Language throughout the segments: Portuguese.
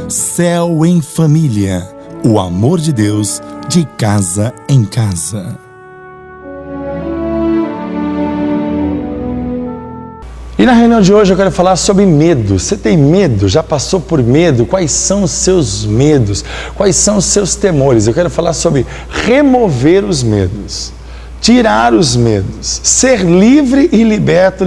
Céu em Família, o amor de Deus de casa em casa. E na reunião de hoje eu quero falar sobre medo. Você tem medo? Já passou por medo? Quais são os seus medos? Quais são os seus temores? Eu quero falar sobre remover os medos. Tirar os medos, ser livre e liberta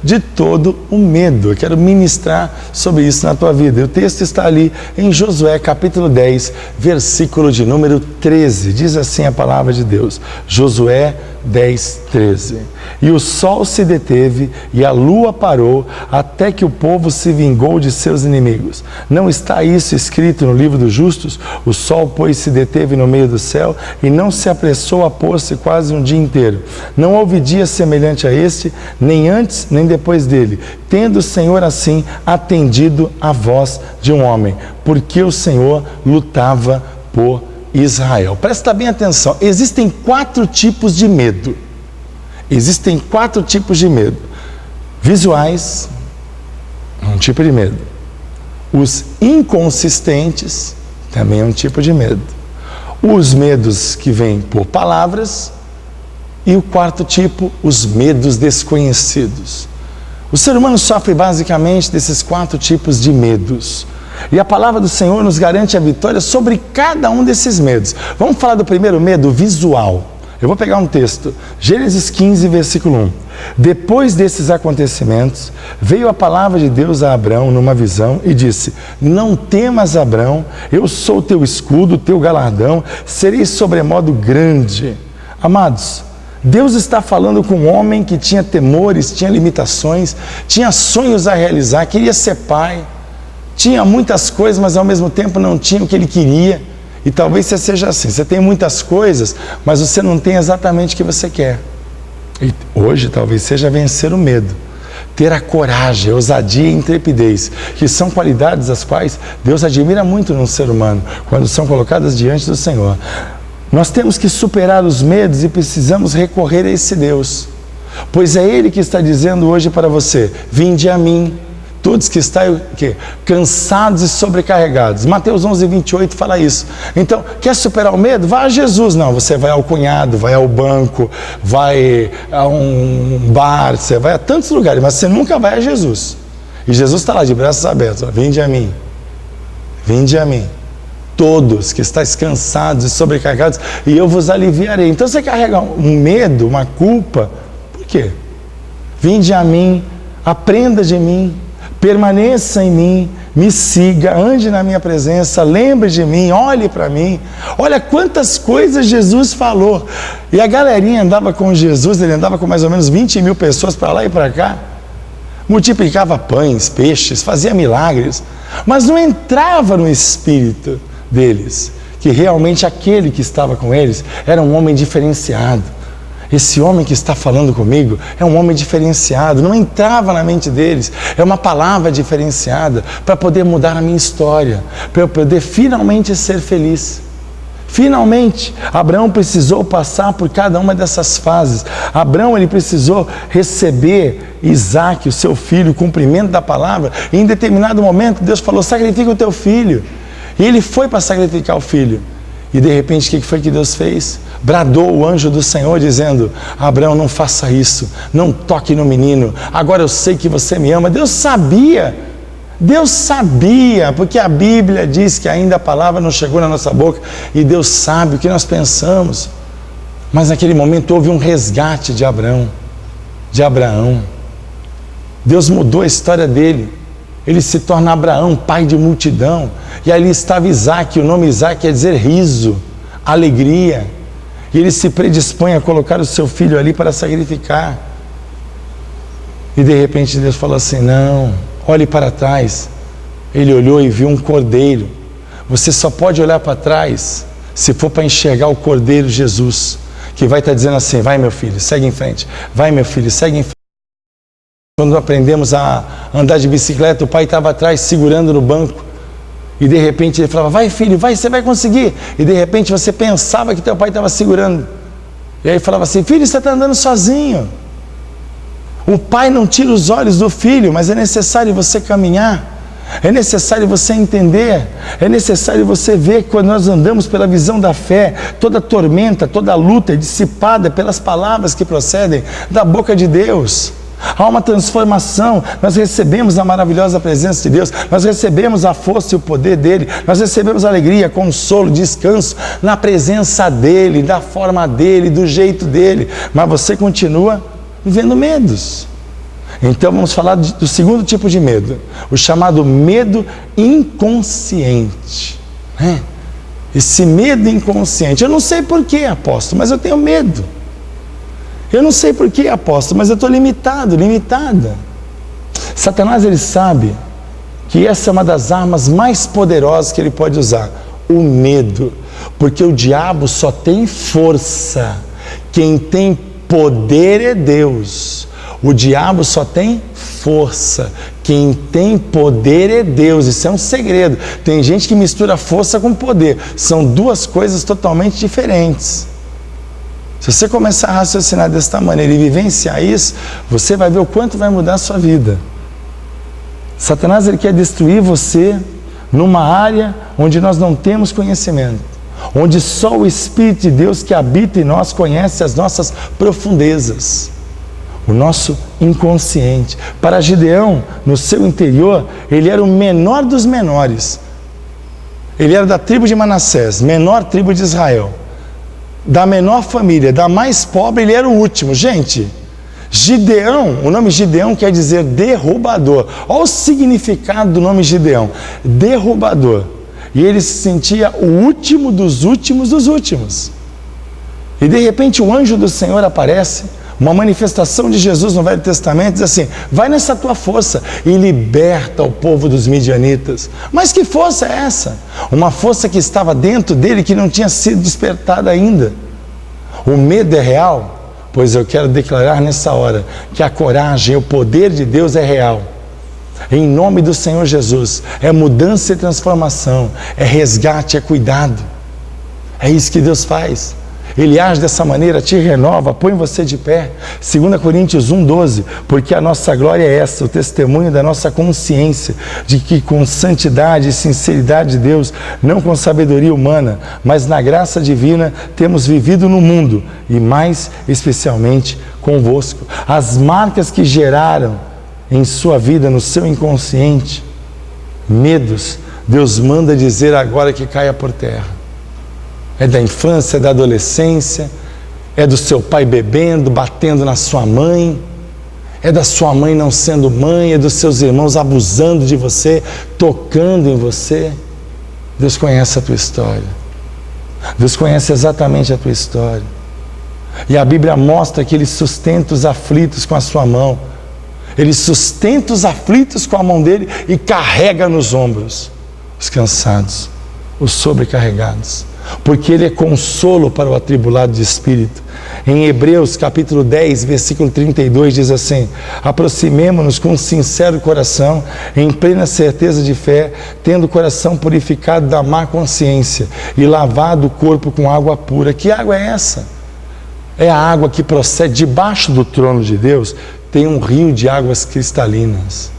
de todo o medo. Eu quero ministrar sobre isso na tua vida. E o texto está ali em Josué, capítulo 10, versículo de número 13. Diz assim a palavra de Deus, Josué 10, 13. E o sol se deteve e a lua parou até que o povo se vingou de seus inimigos. Não está isso escrito no livro dos justos? O sol, pois, se deteve no meio do céu e não se apressou a pôr-se quase um dia inteiro. Não houve dia semelhante a este, nem antes nem depois dele, tendo o Senhor assim atendido a voz de um homem, porque o Senhor lutava por Israel. Presta bem atenção, existem 4 tipos de medo. Existem 4 tipos de medo. Visuais, um tipo de medo. Os inconsistentes, também é um tipo de medo. Os medos que vêm por palavras. E o 4º tipo, os medos desconhecidos. O ser humano sofre basicamente desses 4 tipos de medos. E a palavra do Senhor nos garante a vitória sobre cada um desses medos. Vamos falar do primeiro medo, visual. Eu vou pegar um texto, Gênesis 15, versículo 1. Depois desses acontecimentos, veio a palavra de Deus a Abrão numa visão e disse: não temas, Abrão, eu sou teu escudo, teu galardão, serei sobremodo grande. Amados, Deus está falando com um homem que tinha temores, tinha limitações, tinha sonhos a realizar, queria ser pai, tinha muitas coisas, mas ao mesmo tempo não tinha o que ele queria. E talvez você seja assim, você tem muitas coisas, mas você não tem exatamente o que você quer. E hoje talvez seja vencer o medo, ter a coragem, a ousadia e a intrepidez, que são qualidades as quais Deus admira muito num ser humano, quando são colocadas diante do Senhor. Nós temos que superar os medos e precisamos recorrer a esse Deus, pois é Ele que está dizendo hoje para você: vinde a mim, todos que estão cansados e sobrecarregados. Mateus 11, 28 fala isso. Então, quer superar o medo? Vá a Jesus. Não, você vai ao cunhado, vai ao banco, vai a um bar, você vai a tantos lugares, mas você nunca vai a Jesus. E Jesus está lá de braços abertos: vinde a mim, vinde a mim, todos que estáis cansados e sobrecarregados, e eu vos aliviarei. Então você carrega um medo, uma culpa, por quê? Vinde a mim, aprenda de mim, permaneça em mim, me siga, ande na minha presença, lembre de mim, olhe para mim. Olha quantas coisas Jesus falou. E a galerinha andava com Jesus, ele andava com mais ou menos 20 mil pessoas para lá e para cá, multiplicava pães, peixes, fazia milagres, mas não entrava no espírito deles, que realmente aquele que estava com eles era um homem diferenciado. Esse homem que está falando comigo é um homem diferenciado, não entrava na mente deles, é uma palavra diferenciada para poder mudar a minha história, para eu poder finalmente ser feliz. Finalmente, Abraão precisou passar por cada uma dessas fases. Abraão, ele precisou receber Isaque, o seu filho, o cumprimento da palavra, e em determinado momento Deus falou: sacrifica o teu filho. E ele foi para sacrificar o filho. E de repente, o que foi que Deus fez? Bradou o anjo do Senhor dizendo: Abraão, não faça isso, não toque no menino, agora eu sei que você me ama. Deus sabia, porque a Bíblia diz que ainda a palavra não chegou na nossa boca, e Deus sabe o que nós pensamos. Mas naquele momento houve um resgate de Abraão. Deus mudou a história dele. Ele se torna Abraão, pai de multidão. E ali estava Isaque. O nome Isaque quer dizer riso, alegria. E ele se predispõe a colocar o seu filho ali para sacrificar. E de repente Deus falou assim: não, olhe para trás. Ele olhou e viu um cordeiro. Você só pode olhar para trás se for para enxergar o cordeiro Jesus, que vai estar dizendo assim: vai meu filho, segue em frente. Vai meu filho, segue em frente. Quando aprendemos a andar de bicicleta, o pai estava atrás segurando no banco. E de repente ele falava: vai filho, vai, você vai conseguir. E de repente você pensava que teu pai estava segurando. E aí falava assim: filho, você está andando sozinho. O pai não tira os olhos do filho, mas é necessário você caminhar. É necessário você entender, é necessário você ver que quando nós andamos pela visão da fé, toda tormenta, toda luta é dissipada pelas palavras que procedem da boca de Deus. Há uma transformação, nós recebemos a maravilhosa presença de Deus, nós recebemos a força e o poder dEle, nós recebemos alegria, consolo, descanso na presença dEle, da forma dEle, do jeito dEle, mas você continua vivendo medos. Então vamos falar do segundo tipo de medo, o chamado medo inconsciente. Esse medo inconsciente, eu não sei porquê, apóstolo, mas eu tenho medo. Eu não sei porquê, apóstolo, mas eu estou limitada. Satanás, ele sabe que essa é uma das armas mais poderosas que ele pode usar, o medo, porque o diabo só tem força, quem tem poder é Deus. O diabo só tem força, quem tem poder é Deus. Isso é um segredo. Tem gente que mistura força com poder, são duas coisas totalmente diferentes. Se você começar a raciocinar desta maneira e vivenciar isso, você vai ver o quanto vai mudar a sua vida. Satanás, ele quer destruir você numa área onde nós não temos conhecimento, onde só o Espírito de Deus que habita em nós conhece as nossas profundezas, o nosso inconsciente. Para Gideão, no seu interior, ele era o menor dos menores. Ele era da tribo de Manassés, menor tribo de Israel. Da menor família, da mais pobre, ele era o último. Gente, Gideão, o nome Gideão quer dizer derrubador. Olha o significado do nome Gideão, derrubador. E ele se sentia o último dos últimos dos últimos. E de repente o anjo do Senhor aparece, uma manifestação de Jesus no Velho Testamento, diz assim: vai nessa tua força e liberta o povo dos midianitas. Mas que força é essa? Uma força que estava dentro dele, que não tinha sido despertada ainda. O medo é real? Pois eu quero declarar nessa hora que a coragem, o poder de Deus é real. Em nome do Senhor Jesus, é mudança e transformação, é resgate, é cuidado. É isso que Deus faz. Ele age dessa maneira, te renova, põe você de pé. 2 Coríntios 1,12, porque a nossa glória é essa, o testemunho da nossa consciência, de que com santidade e sinceridade de Deus, não com sabedoria humana, mas na graça divina, temos vivido no mundo, e mais especialmente convosco. As marcas que geraram em sua vida, no seu inconsciente, medos, Deus manda dizer agora que caia por terra. É da infância, é da adolescência, é do seu pai bebendo, batendo na sua mãe, é da sua mãe não sendo mãe, é dos seus irmãos abusando de você, tocando em você. Deus conhece a tua história. Deus conhece exatamente a tua história. E a Bíblia mostra que Ele sustenta os aflitos com a sua mão. Ele sustenta os aflitos com a mão dele e carrega nos ombros os cansados, os sobrecarregados. Porque Ele é consolo para o atribulado de espírito. Em Hebreus capítulo 10, versículo 32 diz assim: aproximemo-nos com sincero coração, em plena certeza de fé, tendo o coração purificado da má consciência e lavado o corpo com água pura. Que água é essa? É a água que procede debaixo do trono de Deus, tem um rio de águas cristalinas.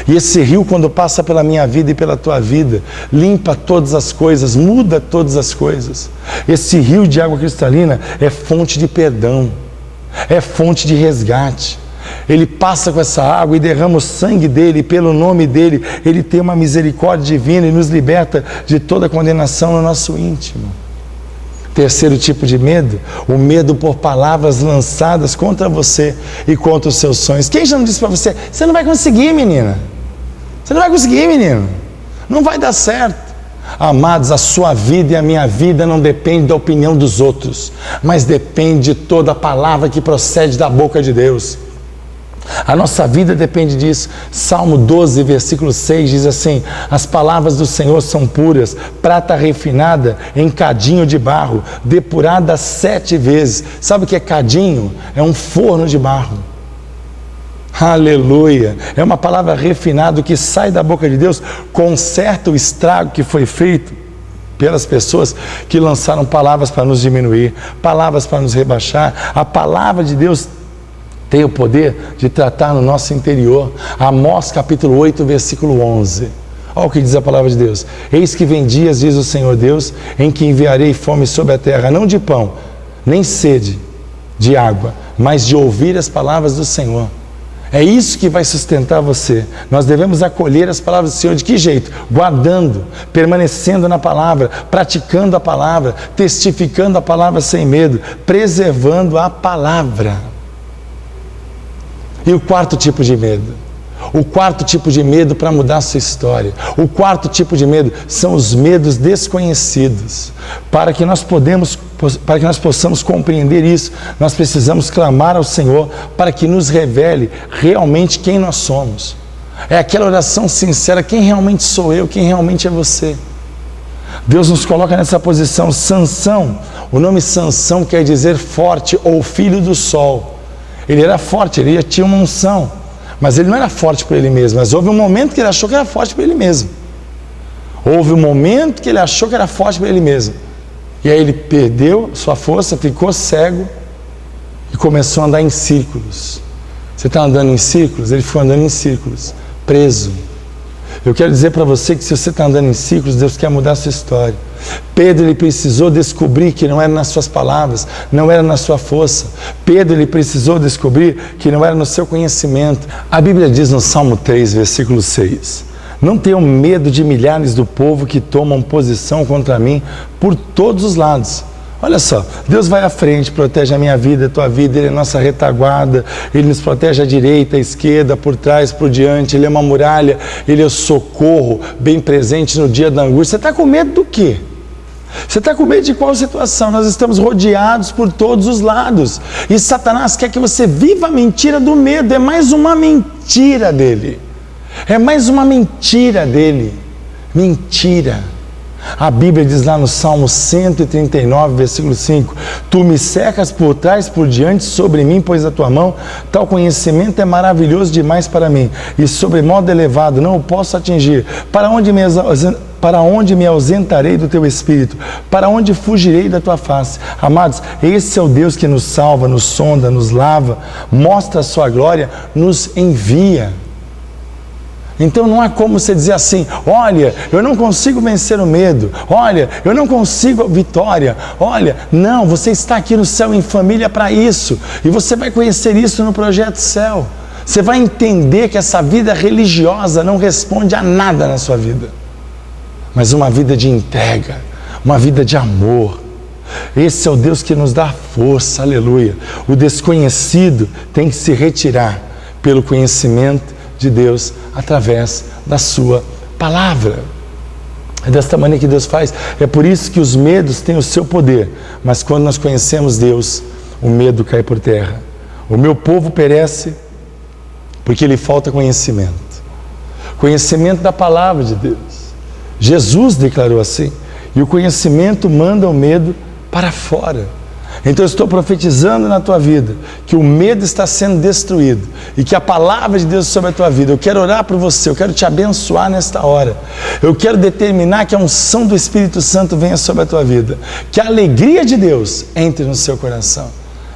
E esse rio, quando passa pela minha vida e pela tua vida, limpa todas as coisas, muda todas as coisas. Esse rio de água cristalina é fonte de perdão, é fonte de resgate. Ele passa com essa água e derrama o sangue dele, e pelo nome dele, ele tem uma misericórdia divina e nos liberta de toda condenação no nosso íntimo. Terceiro tipo de medo, o medo por palavras lançadas contra você e contra os seus sonhos. Quem já não disse para você: você não vai conseguir, menina, você não vai conseguir, menino, não vai dar certo. Amados, a sua vida e a minha vida não depende da opinião dos outros, mas depende de toda a palavra que procede da boca de Deus. A nossa vida depende disso. Salmo 12, versículo 6 diz assim: as palavras do Senhor são puras, prata refinada em cadinho de barro, depurada 7 vezes. Sabe o que é cadinho? É um forno de barro. Aleluia! É uma palavra refinada que sai da boca de Deus, conserta o estrago que foi feito pelas pessoas que lançaram palavras para nos diminuir, palavras para nos rebaixar. A palavra de Deus tem o poder de tratar no nosso interior. Amós capítulo 8, versículo 11. Olha o que diz a palavra de Deus. Eis que vem dias, diz o Senhor Deus, em que enviarei fome sobre a terra, não de pão, nem sede de água, mas de ouvir as palavras do Senhor. É isso que vai sustentar você. Nós devemos acolher as palavras do Senhor. De que jeito? Guardando, permanecendo na palavra, praticando a palavra, testificando a palavra sem medo, preservando a palavra. E o quarto tipo de medo? O quarto tipo de medo para mudar a sua história. O quarto tipo de medo são os medos desconhecidos. Para que nós possamos compreender isso, nós precisamos clamar ao Senhor para que nos revele realmente quem nós somos. É aquela oração sincera: quem realmente sou eu, quem realmente é você? Deus nos coloca nessa posição. Sansão, o nome Sansão quer dizer forte ou filho do sol. Ele era forte, ele tinha uma unção, mas ele não era forte por ele mesmo. Mas houve um momento que ele achou que era forte por ele mesmo. Houve um momento que ele achou que era forte por ele mesmo. E aí ele perdeu sua força, ficou cego e começou a andar em círculos. Você está andando em círculos? Ele ficou andando em círculos, preso. Eu quero dizer para você que se você está andando em círculos, Deus quer mudar a sua história. Pedro, ele precisou descobrir que não era nas suas palavras, não era na sua força. Pedro, ele precisou descobrir que não era no seu conhecimento. A Bíblia diz no Salmo 3, versículo 6: não tenham medo de milhares do povo que tomam posição contra mim por todos os lados. Olha só, Deus vai à frente, protege a minha vida, a tua vida, Ele é nossa retaguarda, Ele nos protege à direita, à esquerda, por trás, por diante, Ele é uma muralha, Ele é o socorro bem presente no dia da angústia. Você está com medo do quê? Você está com medo de qual situação? Nós estamos rodeados por todos os lados, e Satanás quer que você viva a mentira do medo. É mais uma mentira dele, é mais uma mentira dele, mentira. A Bíblia diz lá no Salmo 139, versículo 5: tu me cercas por trás, por diante, sobre mim, pois a tua mão, tal conhecimento é maravilhoso demais para mim, e sobre modo elevado não o posso atingir. Para onde me ausentarei do teu Espírito? Para onde fugirei da tua face? Amados, esse é o Deus que nos salva, nos sonda, nos lava, mostra a sua glória, nos envia. Então não há como você dizer assim: olha, eu não consigo vencer o medo, olha, eu não consigo a vitória, olha, não, você está aqui no Céu em Família para isso, e você vai conhecer isso no Projeto Céu. Você vai entender que essa vida religiosa não responde a nada na sua vida, mas uma vida de entrega, uma vida de amor. Esse é o Deus que nos dá força, aleluia. O desconhecido tem que se retirar pelo conhecimento de Deus através da sua palavra. É desta maneira que Deus faz. É por isso que os medos têm o seu poder, mas quando nós conhecemos Deus, o medo cai por terra. O meu povo perece porque lhe falta conhecimento. Conhecimento da palavra de Deus. Jesus declarou assim: e o conhecimento manda o medo para fora. Então eu estou profetizando na tua vida que o medo está sendo destruído e que a palavra de Deus sobre a tua vida. Eu quero orar por você, eu quero te abençoar nesta hora. Eu quero determinar que a unção do Espírito Santo venha sobre a tua vida, que a alegria de Deus entre no seu coração.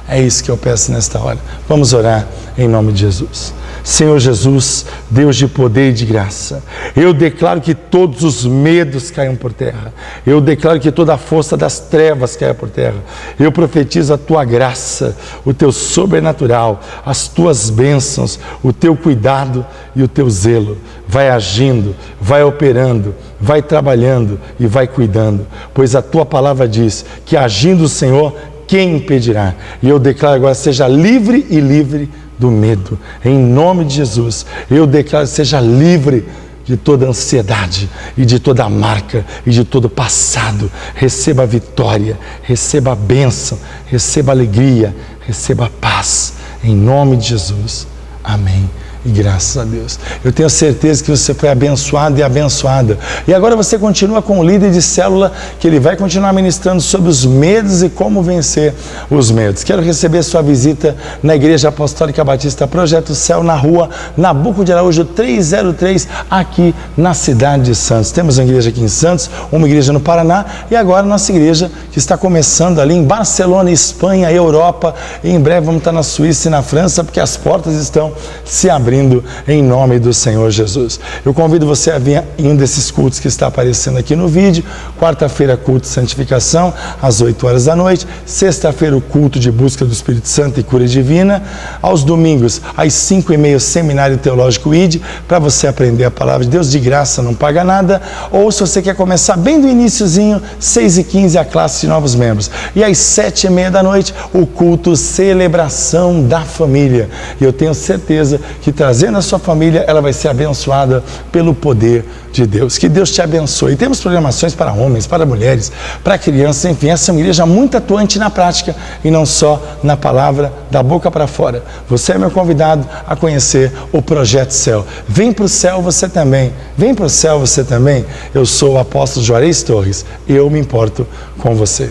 É isso que eu peço nesta hora. Vamos orar em nome de Jesus. Senhor Jesus, Deus de poder e de graça, eu declaro que todos os medos caiam por terra. Eu declaro que toda a força das trevas caia por terra. Eu profetizo a tua graça, o teu sobrenatural, as tuas bênçãos, o teu cuidado e o teu zelo. Vai agindo, vai operando, vai trabalhando e vai cuidando, pois a tua palavra diz que agindo o Senhor, quem impedirá? E eu declaro agora: seja livre e livre do medo, em nome de Jesus. Eu declaro: seja livre de toda ansiedade e de toda marca e de todo passado. Receba a vitória, receba a bênção, receba a alegria, receba a paz, em nome de Jesus. Amém E graças a Deus, eu tenho certeza que você foi abençoado e abençoada. E agora você continua com o líder de célula, que ele vai continuar ministrando sobre os medos e como vencer os medos. Quero receber sua visita na Igreja Apostólica Batista Projeto Céu, na rua Nabuco de Araújo 303, aqui na cidade de Santos. Temos uma igreja aqui em Santos, uma igreja no Paraná e agora nossa igreja que está começando ali em Barcelona, Espanha, Europa. E em breve vamos estar na Suíça e na França, porque as portas estão se abrindo em nome do Senhor Jesus. Eu convido você a vir em um desses cultos que está aparecendo aqui no vídeo. Quarta-feira, culto de santificação, às 8 horas da noite. Sexta-feira, o culto de busca do Espírito Santo e cura divina. Aos domingos, às 5h30, Seminário Teológico ID, para você aprender a palavra de Deus de graça, não paga nada. Ou se você quer começar bem do iniciozinho, 6h15, a classe de novos membros. E às 7h30 da noite, o culto Celebração da Família. E eu tenho certeza que trazendo a sua família, ela vai ser abençoada pelo poder de Deus. Que Deus te abençoe. E temos programações para homens, para mulheres, para crianças, enfim, essa é uma igreja muito atuante na prática e não só na palavra, da boca para fora. Você é meu convidado a conhecer o Projeto Céu. Vem para o céu você também. Vem para o céu você também. Eu sou o apóstolo Juarez Torres e eu me importo com você.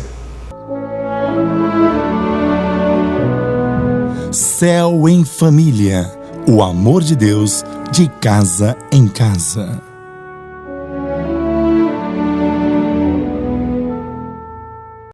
Céu em Família. O amor de Deus de casa em casa.